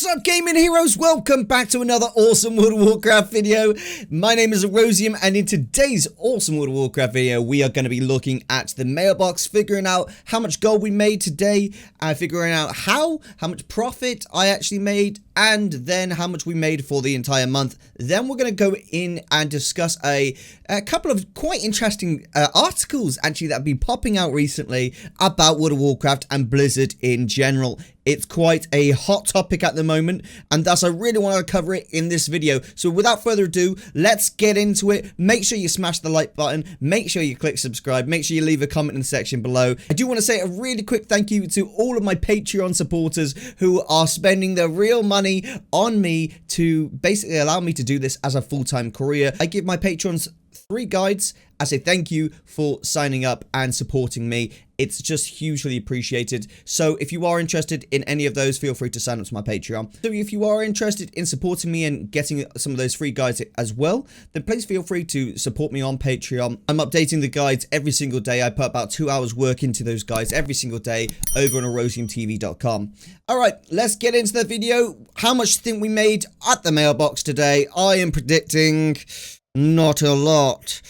What's up, gaming heroes? Welcome back to another awesome World of Warcraft video. My name is Erosium, and in today's awesome World of Warcraft video, we are going to be looking at the mailbox, figuring out how much gold we made today, figuring out how much profit I actually made, and then how much we made for the entire month. Then we're going to go in and discuss a couple of quite interesting articles actually that have been popping out recently about World of Warcraft and Blizzard in general. It's quite a hot topic at the moment, and thus I really want to cover it in this video. So without further ado, let's get into it. Make sure you smash the like button, make sure you click subscribe, make sure you leave a comment in the section below. I do want to say a really quick thank you to all of my Patreon supporters who are spending their real money on me to basically allow me to do this as a full-time career. I give my patrons 3 guides as a thank you for signing up and supporting me. It's just hugely appreciated. So if you are interested in any of those, feel free to sign up to my Patreon. So if you are interested in supporting me and getting some of those free guides as well, then please feel free to support me on Patreon. I'm updating the guides every single day. I put about 2 hours work into those guides every single day over on erosiumtv.com. All right, let's get into the video. How much do you think we made at the mailbox today? I am predicting not a lot.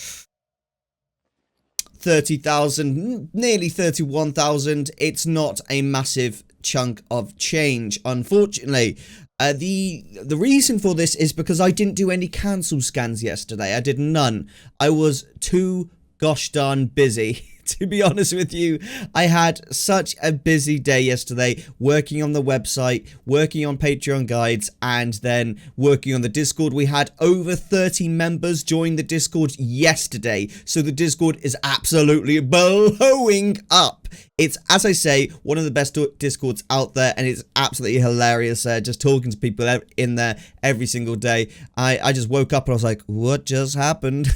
30,000, nearly 31,000. It's not a massive chunk of change, unfortunately. The reason for this is because I didn't do any cancel scans yesterday. I did none. I was too gosh darn busy. To be honest with you, I had such a busy day yesterday working on the website, working on Patreon guides, and then working on the Discord. We had over 30 members join the Discord yesterday, so the Discord is absolutely blowing up. It's, as I say, one of the best Discords out there, and it's absolutely hilarious just talking to people in there every single day. I just woke up and I was like, what just happened?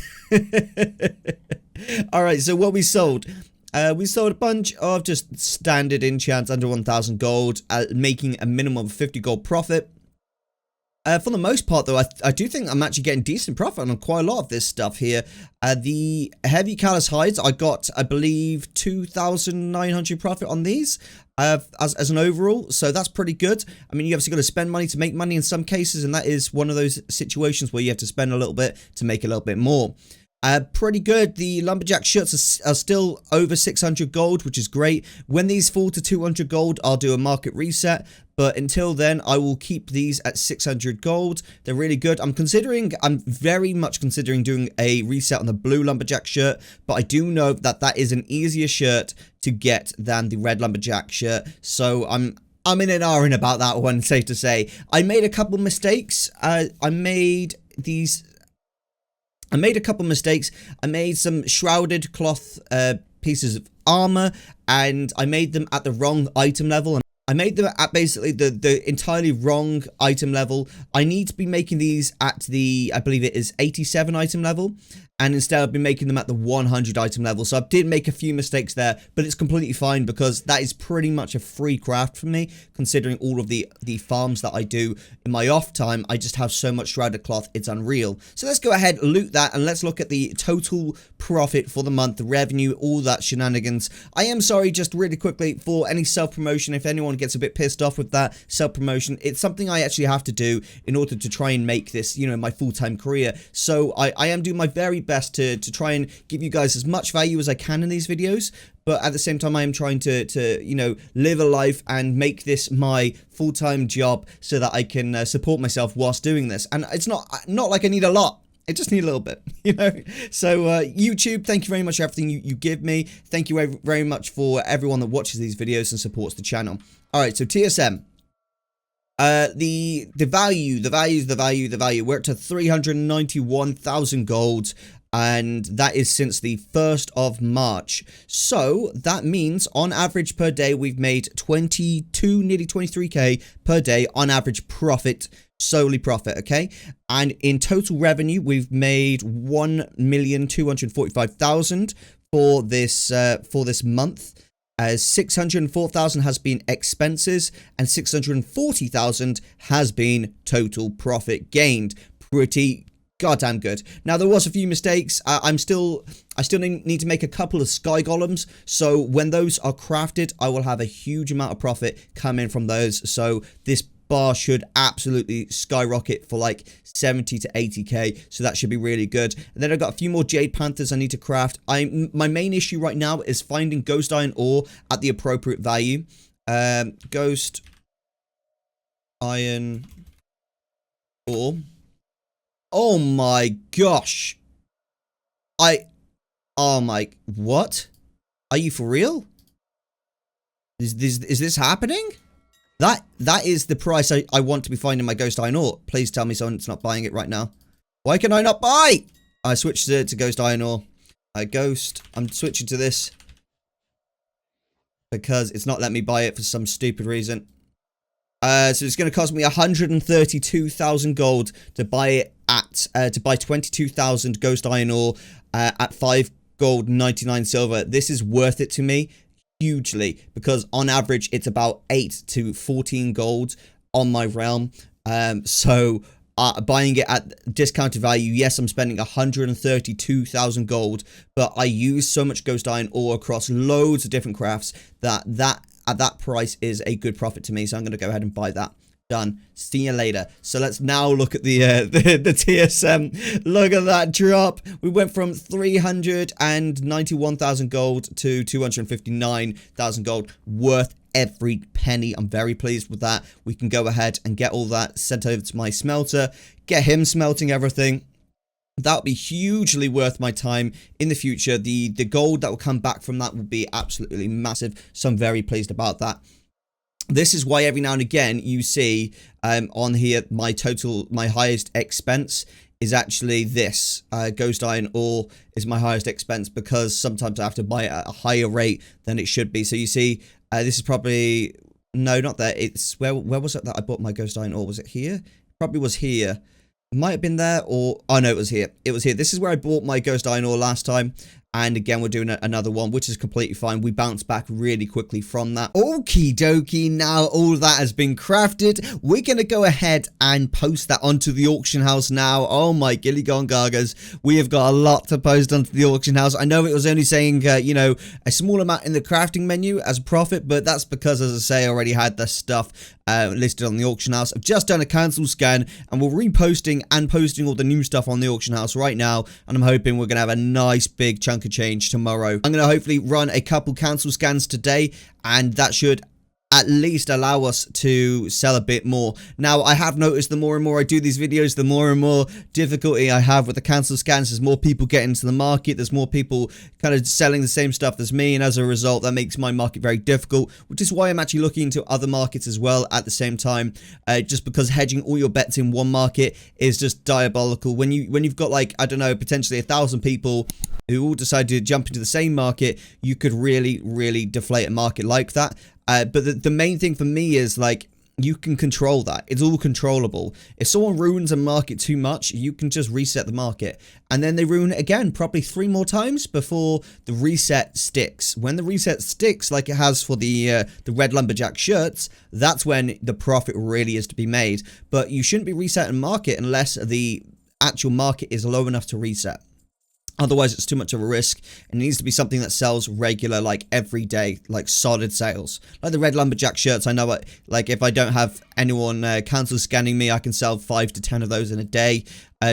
Alright, so what we sold a bunch of just standard enchants under 1,000 gold, making a minimum of 50 gold profit. For the most part, though, I do think I'm actually getting decent profit on quite a lot of this stuff here. The heavy callous hides, I got, I believe, 2,900 profit on these as an overall, so that's pretty good. I mean, you obviously got to spend money to make money in some cases, and that is one of those situations where you have to spend a little bit to make a little bit more. Pretty good. The lumberjack shirts are still over 600 gold, which is great. When these fall to 200 gold, I'll do a market reset. But until then, I will keep these at 600 gold. They're really good. I'm very much considering doing a reset on the blue lumberjack shirt. But I do know that that is an easier shirt to get than the red lumberjack shirt. So I'm in an R-ing about that one, safe to say. I made a couple mistakes. I made a couple mistakes. I made some shrouded cloth pieces of armor, and I made them at the wrong item level. I made them at basically the entirely wrong item level. I need to be making these at the, I believe it is 87 item level. And instead I've been making them at the 100 item level. So I did make a few mistakes there, but it's completely fine because that is pretty much a free craft for me, considering all of the farms that I do in my off time. I just have so much shrouded cloth, it's unreal. So let's go ahead, loot that, and let's look at the total profit for the month, the revenue, all that shenanigans. I am sorry, just really quickly, for any self-promotion, if anyone gets a bit pissed off with that self-promotion, it's something I actually have to do in order to try and make this, you know, my full-time career. So I am doing my very best to try and give you guys as much value as I can in these videos, but at the same time I am trying to you know, live a life and make this my full-time job so that I can support myself whilst doing this. And it's not like I need a lot. I just need a little bit, you know. So YouTube, thank you very much for everything you give me. Thank you very much for everyone that watches these videos and supports the channel. All right, so TSM. The value. We're up to 391,000 gold, and that is since the 1st of March. So that means on average per day we've made 22, nearly 23k per day on average profit, solely profit, okay? And in total revenue we've made 1,245,000 for this month. 604,000 has been expenses, and 640,000 has been total profit gained. Pretty goddamn good. Now, there was a few mistakes. I still need to make a couple of sky golems, so when those are crafted, I will have a huge amount of profit come in from those. So this bar should absolutely skyrocket for like 70 to 80k, so that should be really good. And then I've got a few more Jade Panthers I need to craft. My main issue right now is finding Ghost Iron ore at the appropriate value. Ghost Iron ore. Oh my gosh. Oh my, what? Are you for real? Is this happening? That is the price I want to be finding my Ghost Iron ore. Please tell me someone's not buying it right now. Why can I not buy? I switched to Ghost Iron ore. I'm switching to this because it's not letting me buy it for some stupid reason. So it's going to cost me 132,000 gold to buy it at, to buy 22,000 Ghost Iron ore at 5 gold, 99 silver. This is worth it to me hugely because on average it's about 8 to 14 gold on my realm. So buying it at discounted value, yes, I'm spending 132,000 gold, but I use so much Ghost Iron ore across loads of different crafts that at that price is a good profit to me. So I'm going to go ahead and buy that. Done. See you later. So let's now look at the TSM. Look at that drop. We went from 391,000 gold to 259,000 gold. Worth every penny. I'm very pleased with that. We can go ahead and get all that sent over to my smelter. Get him smelting everything. That'll be hugely worth my time in the future. The gold that will come back from that will be absolutely massive. So I'm very pleased about that. This is why every now and again you see on here my highest expense is actually this. Ghost Iron ore is my highest expense because sometimes I have to buy it at a higher rate than it should be. So you see, this is probably, no, not there. It's, where was it that I bought my Ghost Iron ore? Was it here? Probably was here. It might have been there or, oh no, it was here. It was here. This is where I bought my Ghost Iron ore last time. And again, we're doing another one, which is completely fine. We bounce back really quickly from that. Okie dokie, now all that has been crafted. We're going to go ahead and post that onto the auction house now. Oh my gilly gone gargers. We have got a lot to post onto the auction house. I know it was only saying, you know, a small amount in the crafting menu as a profit, but that's because, as I say, I already had the stuff listed on the auction house. I've just done a cancel scan and we're reposting and posting all the new stuff on the auction house right now. And I'm hoping we're going to have a nice big chunk of change tomorrow. I'm going to hopefully run a couple cancel scans today, and that should at least allow us to sell a bit more. Now, I have noticed the more and more I do these videos, the more and more difficulty I have with the cancel scans. There's more people getting into the market. There's more people kind of selling the same stuff as me. And as a result, that makes my market very difficult, which is why I'm actually looking into other markets as well at the same time. Just because hedging all your bets in one market is just diabolical. When you've got, like, I don't know, potentially 1,000 people who all decide to jump into the same market, you could really, really deflate a market like that. But the main thing for me is, like, you can control that. It's all controllable. If someone ruins a market too much, you can just reset the market. And then they ruin it again, probably 3 more times before the reset sticks. When the reset sticks, like it has for the red lumberjack shirts, that's when the profit really is to be made. But you shouldn't be resetting market unless the actual market is low enough to reset. Otherwise, it's too much of a risk. It needs to be something that sells regular, like every day, like solid sales. Like the red lumberjack shirts, I know, like if I don't have anyone cancel scanning me, I can sell 5 to 10 of those in a day,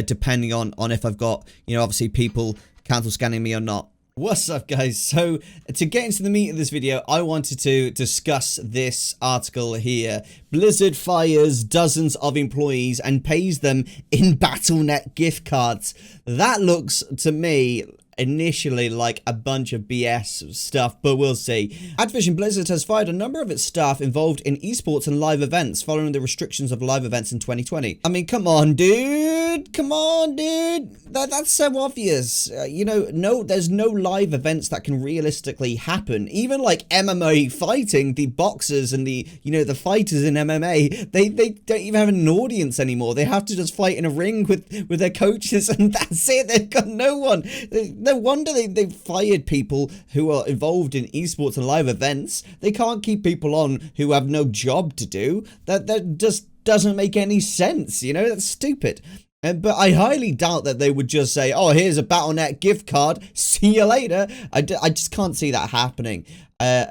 depending on if I've got, you know, obviously people cancel scanning me or not. What's up, guys? So to get into the meat of this video, I wanted to discuss this article here. Blizzard fires dozens of employees and pays them in Battle.net gift cards. That looks to me initially like a bunch of BS stuff, but we'll see. Activision Blizzard has fired a number of its staff involved in esports and live events following the restrictions of live events in 2020. I mean, come on, dude. Come on, dude. That's so obvious. You know, there's no live events that can realistically happen. Even like MMA fighting, the boxers and the, you know, the fighters in MMA, they don't even have an audience anymore. They have to just fight in a ring with their coaches, and that's it. They've got no one. No wonder they've fired people who are involved in esports and live events. They can't keep people on who have no job to do. That just doesn't make any sense, you know? That's stupid. But I highly doubt that they would just say, oh, here's a Battle.net gift card, see you later. I just can't see that happening.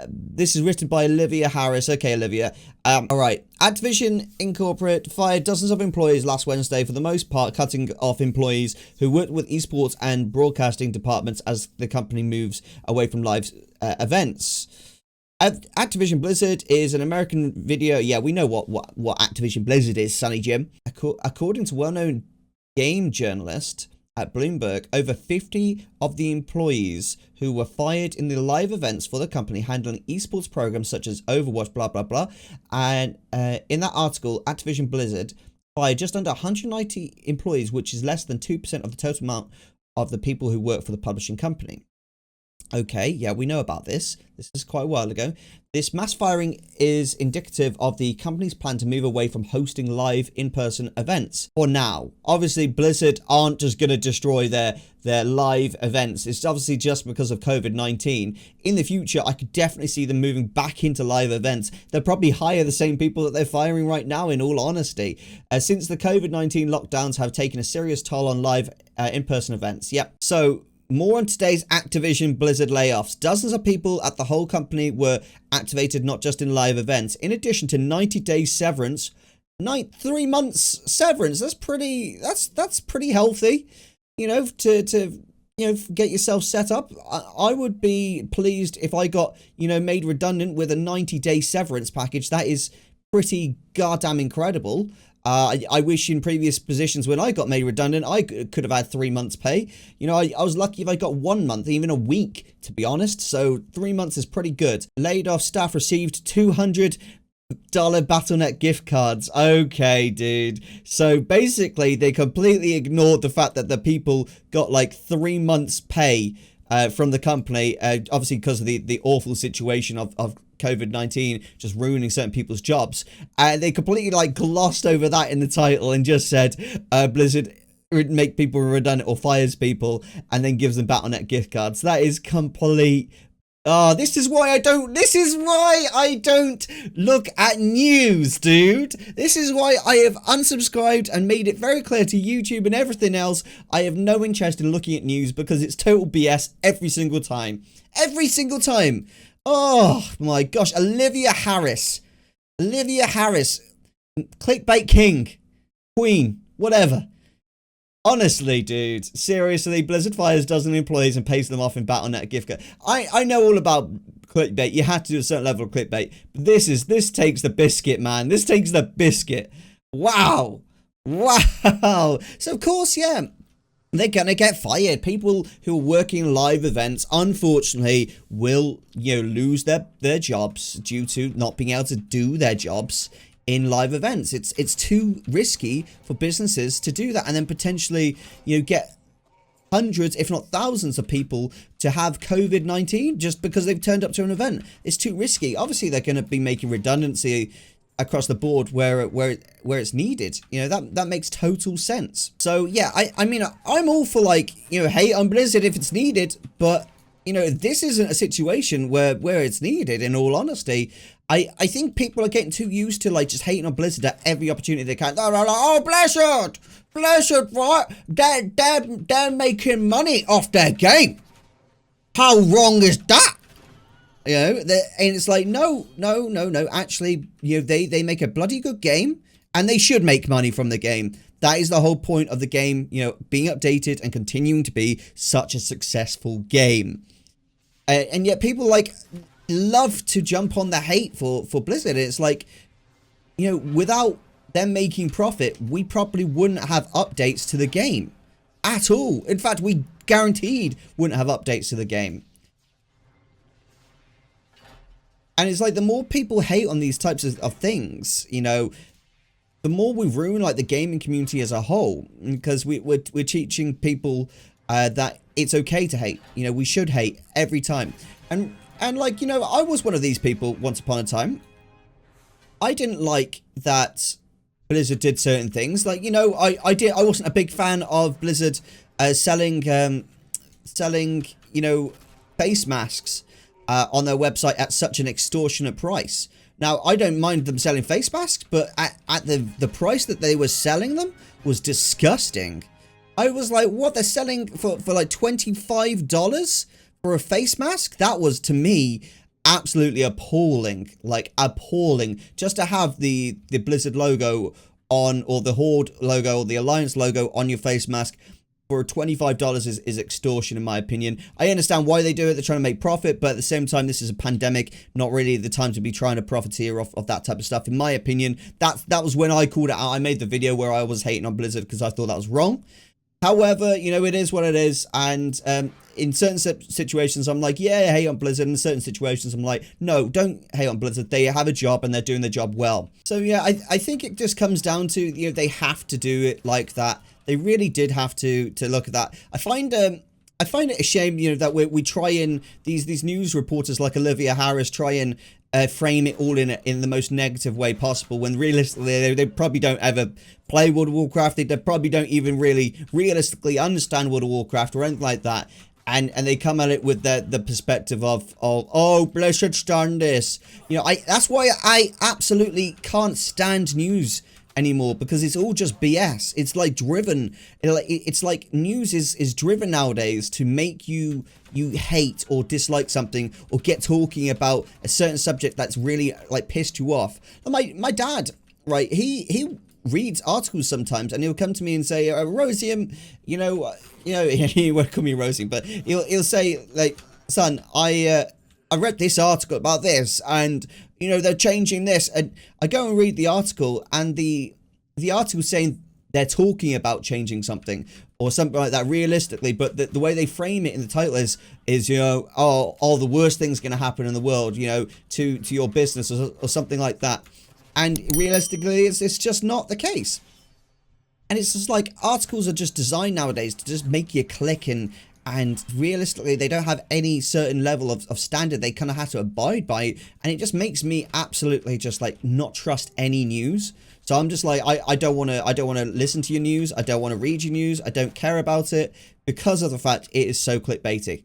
This is written by Olivia Harris. Okay, Olivia. All right. Activision Incorporated fired dozens of employees last Wednesday, for the most part cutting off employees who worked with esports and broadcasting departments as the company moves away from live events. Activision Blizzard is an American video. Yeah, we know what Activision Blizzard is, Sonny Jim. According to well-known game journalist at Bloomberg, over 50 of the employees who were fired in the live events for the company handling esports programs such as Overwatch, blah, blah, blah. And in that article, Activision Blizzard fired just under 190 employees, which is less than 2% of the total amount of the people who work for the publishing company. Okay, yeah, we know about this. This is quite a while ago. This mass firing is indicative of the company's plan to move away from hosting live in-person events. For now, obviously, Blizzard aren't just going to destroy their live events. It's obviously just because of COVID-19. In the future, I could definitely see them moving back into live events. They'll probably hire the same people that they're firing right now, in all honesty. Since the COVID-19 lockdowns have taken a serious toll on live in-person events. Yep, so more on today's Activision Blizzard layoffs. Dozens of people at the whole company were activated, not just in live events. In addition to 90-day severance, 3 months severance. That's pretty healthy, you know, to get yourself set up. I would be pleased if I got, made redundant with a 90-day severance package. That is pretty goddamn incredible. I wish in previous positions when I got made redundant, I could have had 3 months pay. I was lucky if I got 1 month, even a week, to be honest. So 3 months is pretty good. Laid off staff received $200 Battle.net gift cards. Okay, dude. So basically, they completely ignored the fact that the people got like 3 months pay from the company, obviously because of the awful situation of COVID-19 just ruining certain people's jobs. And they completely glossed over that in the title and just said Blizzard make people redundant or fires people and then gives them Battle.net gift cards. That is complete. This is why I don't look at news, dude. This is why I have unsubscribed and made it very clear to YouTube and everything else. I have no interest in looking at news because it's total BS every single time. Every single time. Oh my gosh, Olivia Harris, clickbait king, queen, whatever. Honestly, dude, seriously, Blizzard fires dozen employees and pays them off in Battle.net gift card. I know all about clickbait. You have to do a certain level of clickbait. But this takes the biscuit, man. This takes the biscuit. Wow. So of course, yeah, they're gonna get fired. People who are working live events, unfortunately, will lose their jobs due to not being able to do their jobs in live events. It's too risky for businesses to do that and then potentially get hundreds, if not thousands, of people to have COVID-19 just because they've turned up to an event. It's too risky. Obviously, they're going to be making redundancy across the board where it's needed. That makes total sense. So yeah, I mean, I'm all for hate on Blizzard if it's needed, but this isn't a situation where it's needed, in all honesty. I think people are getting too used to just hating on Blizzard at every opportunity they can. They're like, oh, Blizzard, what? They're making money off their game. How wrong is that? And it's like, no. Actually, they make a bloody good game, and they should make money from the game. That is the whole point of the game, being updated and continuing to be such a successful game. And yet people love to jump on the hate for Blizzard. It's like, without them making profit, we probably wouldn't have updates to the game at all. In fact, we guaranteed wouldn't have updates to the game. And it's like, the more people hate on these types of things, the more we ruin the gaming community as a whole, because we're teaching people that it's okay to hate. We should hate every time. And I was one of these people once upon a time. I didn't like that Blizzard did certain things. I wasn't a big fan of Blizzard selling face masks on their website at such an extortionate price. Now, I don't mind them selling face masks, but at the price that they were selling them was disgusting. I was like, what? They're selling for like $25 for a face mask? That was, to me, absolutely appalling. Like, appalling. Just to have the Blizzard logo on, or the Horde logo, or the Alliance logo on your face mask for $25 is extortion, in my opinion. I understand why they do it. They're trying to make profit, but at the same time, this is a pandemic. Not really the time to be trying to profiteer off of that type of stuff. In my opinion, that was when I called it out. I made the video where I was hating on Blizzard because I thought that was wrong. However, you know, it is what it is. And in certain situations, I'm like, yeah, I hate on Blizzard. In certain situations, I'm like, no, don't hate on Blizzard. They have a job and they're doing their job well. So, yeah, I think it just comes down to, you know, they have to do it like that. They really did have to look at that. I find it a shame, you know, that we try and these news reporters like Olivia Harris try and frame it all in the most negative way possible, when realistically they probably don't ever play World of Warcraft. They probably don't even really realistically understand World of Warcraft or anything like that. And they come at it with the perspective of oh, Blizzard's done this. You know, that's why I absolutely can't stand news anymore, because it's all just BS. It's like driven. It's like news is driven nowadays to make you hate or dislike something, or get talking about a certain subject that's really like pissed you off. My dad, right? He reads articles sometimes, and he'll come to me and say, Erosium, you know, he won't call me Erosium, but he'll say, like, son, I read this article about this, and you know, they're changing this. And I go and read the article, and the article saying they're talking about changing something or something like that realistically, but the way they frame it in the title is you know, oh, the worst thing's going to happen in the world, you know, to your business or something like that. And realistically, it's just not the case. And it's just like, articles are just designed nowadays to just make you click, and realistically, they don't have any certain level of standard they kind of have to abide by. And it just makes me absolutely just like not trust any news. So I'm just like, I don't want to listen to your news. I don't want to read your news. I don't care about it, because of the fact it is so clickbaity.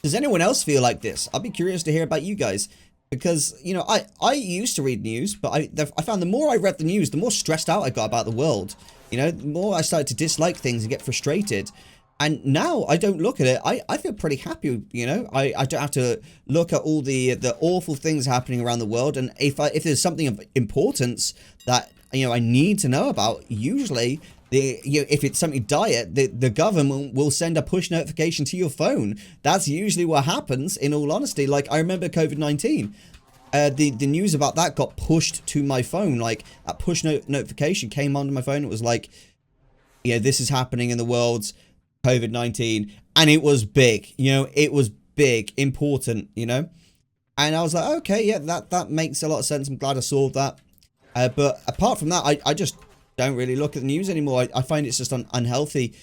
Does anyone else feel like this? I'll be curious to hear about you guys. Because, you know, I used to read news, but I found the more I read the news, the more stressed out I got about the world. You know, the more I started to dislike things and get frustrated. And now I don't look at it. I feel pretty happy, you know. I don't have to look at all the awful things happening around the world. And if there's something of importance that, you know, I need to know about, usually if it's something dire, the government will send a push notification to your phone. That's usually what happens, in all honesty. Like, I remember COVID-19. The news about that got pushed to my phone. Like, that push notification came onto my phone. It was like, yeah, this is happening in the world, COVID-19. And it was big, you know, it was big, important, you know. And I was like, okay, yeah, that makes a lot of sense. I'm glad I saw that. But apart from that, I just don't really look at the news anymore. I find it's just unhealthy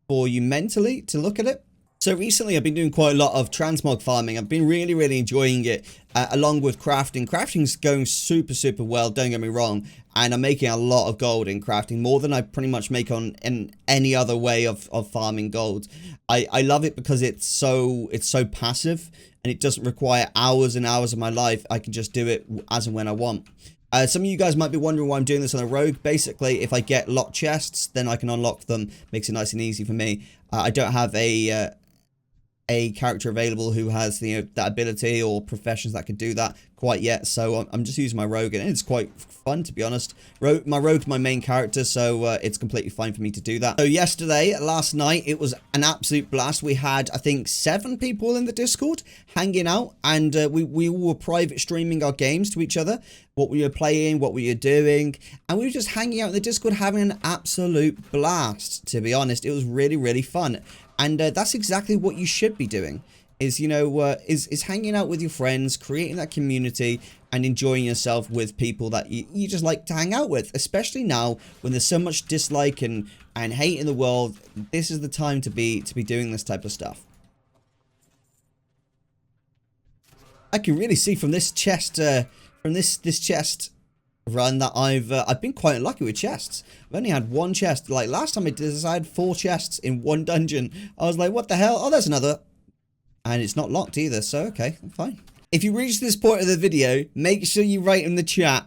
for you mentally to look at it. So recently I've been doing quite a lot of transmog farming. I've been really enjoying it, along with crafting. Crafting's going super well, don't get me wrong. And I'm making a lot of gold in crafting, more than I pretty much make in any other way of farming gold. I love it because it's so passive, and it doesn't require hours and hours of my life. I can just do it as and when I want. Some of you guys might be wondering why I'm doing this on a rogue. Basically, if I get locked chests, then I can unlock them. Makes it nice and easy for me. I don't have a character available who has, you know, that ability or professions that could do that quite yet, so I'm just using my rogue, and it's quite fun, to be honest. My rogue's my main character, so it's completely fine for me to do that. So last night, it was an absolute blast. We had, I think, 7 people in the Discord hanging out, and we all were private streaming our games to each other, what we were playing, what we were doing, and we were just hanging out in the Discord having an absolute blast, to be honest. It was really fun. And that's exactly what you should be doing, is, you know, is hanging out with your friends, creating that community, and enjoying yourself with people that you just like to hang out with. Especially now, when there's so much dislike and hate in the world, this is the time to be doing this type of stuff. I can really see from this chest, from this chest run, that I've been quite unlucky with chests. I've only had 1 chest. Like, last time I did this, I had 4 chests in 1 dungeon. I was like, what the hell? Oh, there's another. And it's not locked either, so okay, fine. If you reach this point of the video, make sure you write in the chat,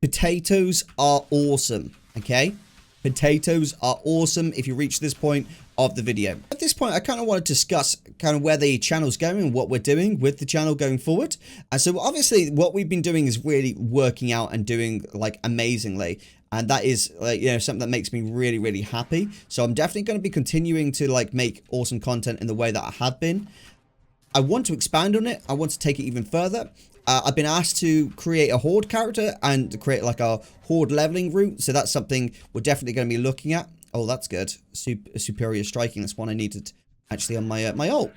potatoes are awesome, okay? Potatoes are awesome if you reach this point of the video. At this point, I kind of want to discuss kind of where the channel's going and what we're doing with the channel going forward. And so obviously what we've been doing is really working out and doing like amazingly. And that is like, you know, something that makes me really, really happy. So I'm definitely going to be continuing to like make awesome content in the way that I have been. I want to expand on it. I want to take it even further. I've been asked to create a horde character and create like a horde leveling route. So that's something we're definitely going to be looking at. Oh, that's good. Superior striking. That's one I needed actually on my my ult.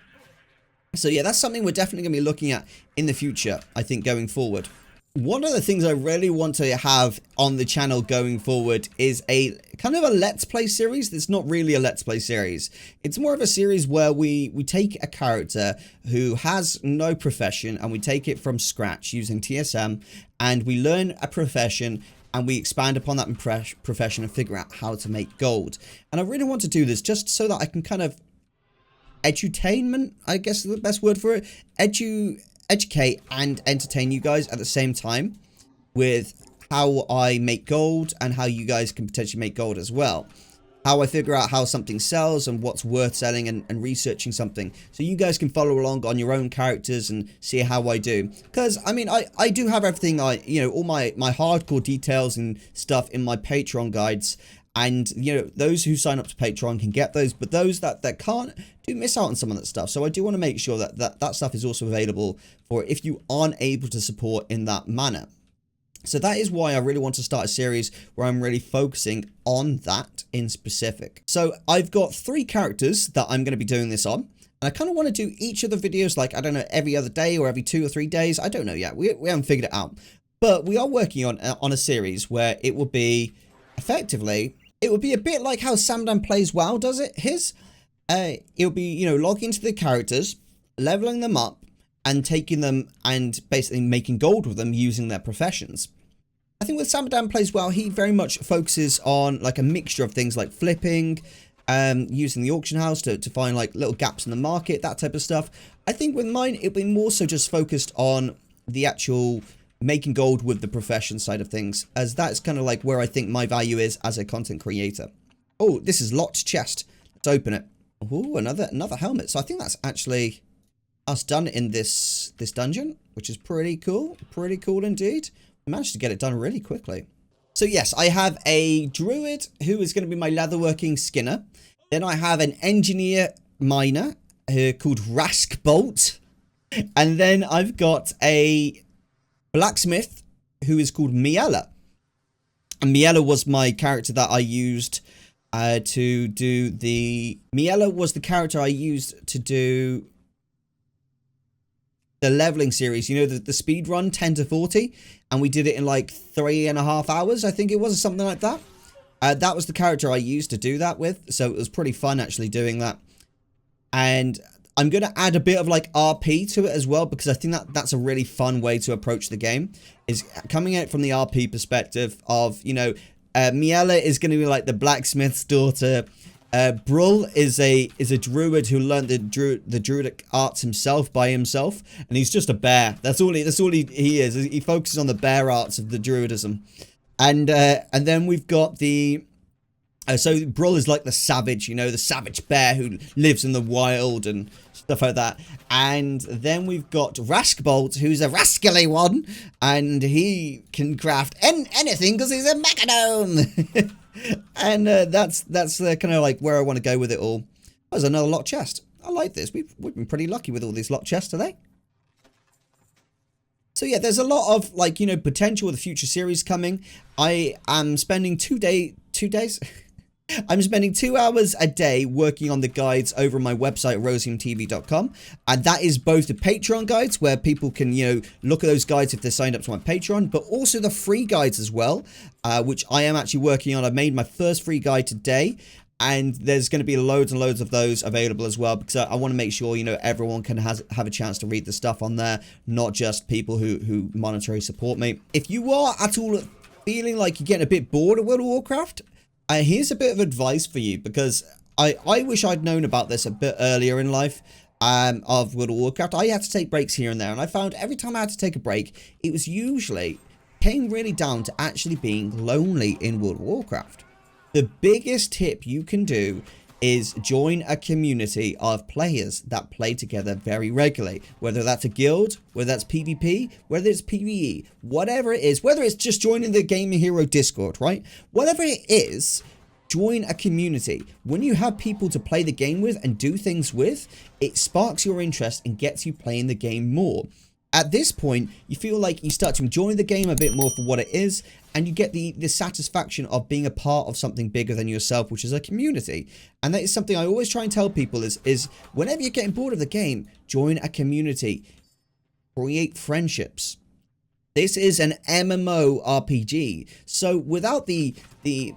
So yeah, that's something we're definitely going to be looking at in the future, I think, going forward. One of the things I really want to have on the channel going forward is a kind of a Let's Play series that's not really a Let's Play series. It's more of a series where we take a character who has no profession and we take it from scratch using TSM and we learn a profession and we expand upon that profession and figure out how to make gold. And I really want to do this just so that I can kind of edutainment, I guess is the best word for it, educate and entertain you guys at the same time with how I make gold and how you guys can potentially make gold as well. How I figure out how something sells and what's worth selling and researching something. So you guys can follow along on your own characters and see how I do. Because, I mean, I do have everything, you know, all my hardcore details and stuff in my Patreon guides. And, you know, those who sign up to Patreon can get those, but those that can't do miss out on some of that stuff. So I do want to make sure that stuff is also available for if you aren't able to support in that manner. So that is why I really want to start a series where I'm really focusing on that in specific. So I've got 3 characters that I'm going to be doing this on. And I kind of want to do each of the videos like, I don't know, every other day or every 2 or 3 days. I don't know yet. We haven't figured it out. But we are working on a series where it will be effectively... It would be a bit like how Samdan plays WoW does it. It'll be, you know, logging into the characters, leveling them up, and taking them and basically making gold with them using their professions. I think with Samdan plays WoW, he very much focuses on like a mixture of things like flipping, using the auction house to find like little gaps in the market, that type of stuff. I think with mine, it'll be more so just focused on the actual making gold with the profession side of things, as that's kind of like where I think my value is as a content creator. Oh, this is locked chest. Let's open it. Oh, another helmet. So I think that's actually us done in this dungeon, which is pretty cool. Pretty cool indeed. We managed to get it done really quickly. So yes, I have a druid who is going to be my leatherworking skinner. Then I have an engineer miner called Raskbolt. And then I've got a blacksmith who is called Miela. And Miela was my character that I used to do the... Miela was the character I used to do the leveling series. You know, the speed run 10 to 40. And we did it in like 3.5 hours, I think it was, or something like that. That was the character I used to do that with. So it was pretty fun actually doing that. And I'm going to add a bit of like RP to it as well, because I think that's a really fun way to approach the game, is coming at it from the RP perspective of, you know, Miela is going to be like the blacksmith's daughter. Brull is a druid who learned the druidic arts himself by himself, and he's just a bear. That's all he is. He focuses on the bear arts of the druidism. And then we've got the... so Brull is like the savage, you know, the savage bear who lives in the wild and stuff like that. And then we've got Raskbolt, who's a rascally one, and he can craft anything because he's a mechanome. And that's kind of like where I want to go with it all. There's another locked chest. I like this. We've been pretty lucky with all these locked chests today. So yeah, there's a lot of like, you know, potential with the future series coming. I am spending 2 days. I'm spending 2 hours a day working on the guides over on my website, erosiumtv.com. And that is both the Patreon guides, where people can, you know, look at those guides if they're signed up to my Patreon, but also the free guides as well, which I am actually working on. I've made my first free guide today, and there's going to be loads and loads of those available as well, because I want to make sure, you know, everyone can have a chance to read the stuff on there, not just people who monetarily support me. If you are at all feeling like you're getting a bit bored of World of Warcraft, here's a bit of advice for you, because I wish I'd known about this a bit earlier in life. of World of Warcraft, I had to take breaks here and there, and I found every time I had to take a break, it was usually came really down to actually being lonely in World of Warcraft. The biggest tip you can do is join a community of players that play together very regularly, whether that's a guild, whether that's PvP, whether it's PvE, whatever it is, whether it's just joining the Gaming Hero Discord, right? Whatever it is, join a community. When you have people to play the game with and do things with, it sparks your interest and gets you playing the game more. At this point, you feel like you start to enjoy the game a bit more for what it is, and you get the satisfaction of being a part of something bigger than yourself, which is a community. And that is something I always try and tell people is whenever you're getting bored of the game, join a community. Create friendships. This is an MMO RPG, so without the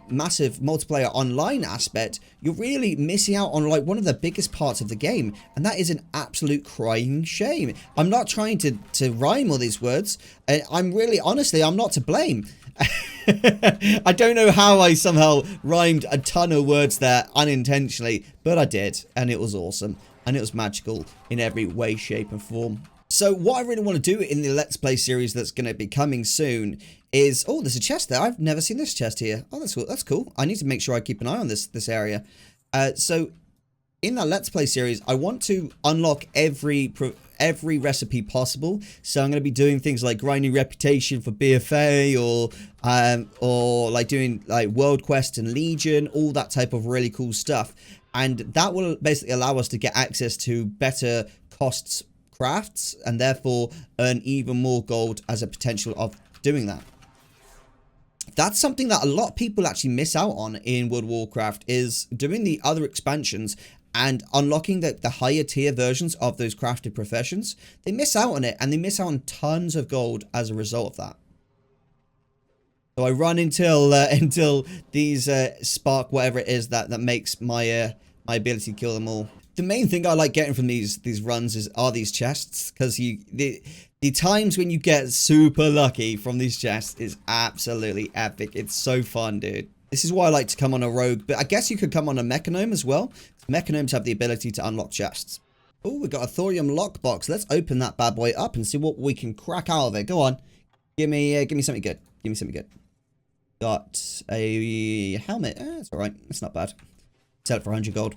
massive multiplayer online aspect, you're really missing out on like one of the biggest parts of the game, and that is an absolute crying shame. I'm not trying to rhyme all these words, and I'm really, honestly, I'm not to blame. I don't know how I somehow rhymed a ton of words there unintentionally, but I did, and it was awesome, and it was magical in every way, shape, and form. So what I really want to do in the Let's Play series that's going to be coming soon is... Oh, there's a chest there. I've never seen this chest here. Oh, that's cool. That's cool. I need to make sure I keep an eye on this area. So in that Let's Play series, I want to unlock every recipe possible. So I'm going to be doing things like grinding reputation for BFA or like doing like World Quest and Legion, all that type of really cool stuff. And that will basically allow us to get access to better costs crafts and therefore earn even more gold as a potential of doing that. That's something that a lot of people actually miss out on in World of Warcraft, is doing the other expansions and unlocking the higher tier versions of those crafted professions. They miss out on it, and they miss out on tons of gold as a result of that. So I run until these spark whatever it is that makes my my ability to kill them all. The main thing I like getting from these runs are these chests, because the times when you get super lucky from these chests is absolutely epic. It's so fun, dude. This is why I like to come on a rogue, but I guess you could come on a mechanome as well. Mechanomes have the ability to unlock chests. Oh, we got a thorium lockbox. Let's open that bad boy up and see what we can crack out of it. Go on, give me something good. Give me something good. Got a helmet. That's all right. It's not bad. Sell it for 100 gold.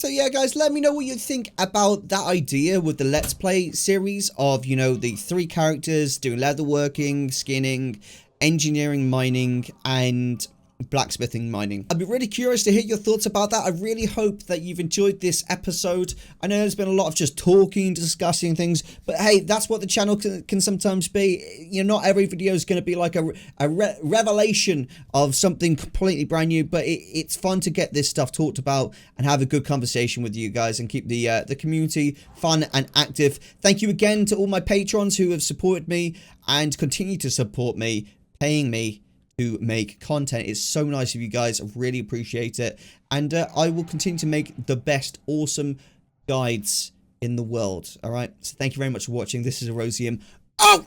So yeah, guys, let me know what you think about that idea with the Let's Play series of, you know, the 3 characters doing leatherworking, skinning, engineering, mining, and blacksmithing mining. I'd be really curious to hear your thoughts about that. I really hope that you've enjoyed this episode. I know there's been a lot of just talking, discussing things, but hey, that's what the channel can sometimes be. You know, not every video is going to be like a revelation of something completely brand new, but it's fun to get this stuff talked about and have a good conversation with you guys and keep the community fun and active. Thank you again to all my patrons who have supported me and continue to support me, paying me to make content. It's so nice of you guys. I really appreciate it, and I will continue to make the best awesome guides in the world. All right, so thank you very much for watching. This is Erosium. Oh!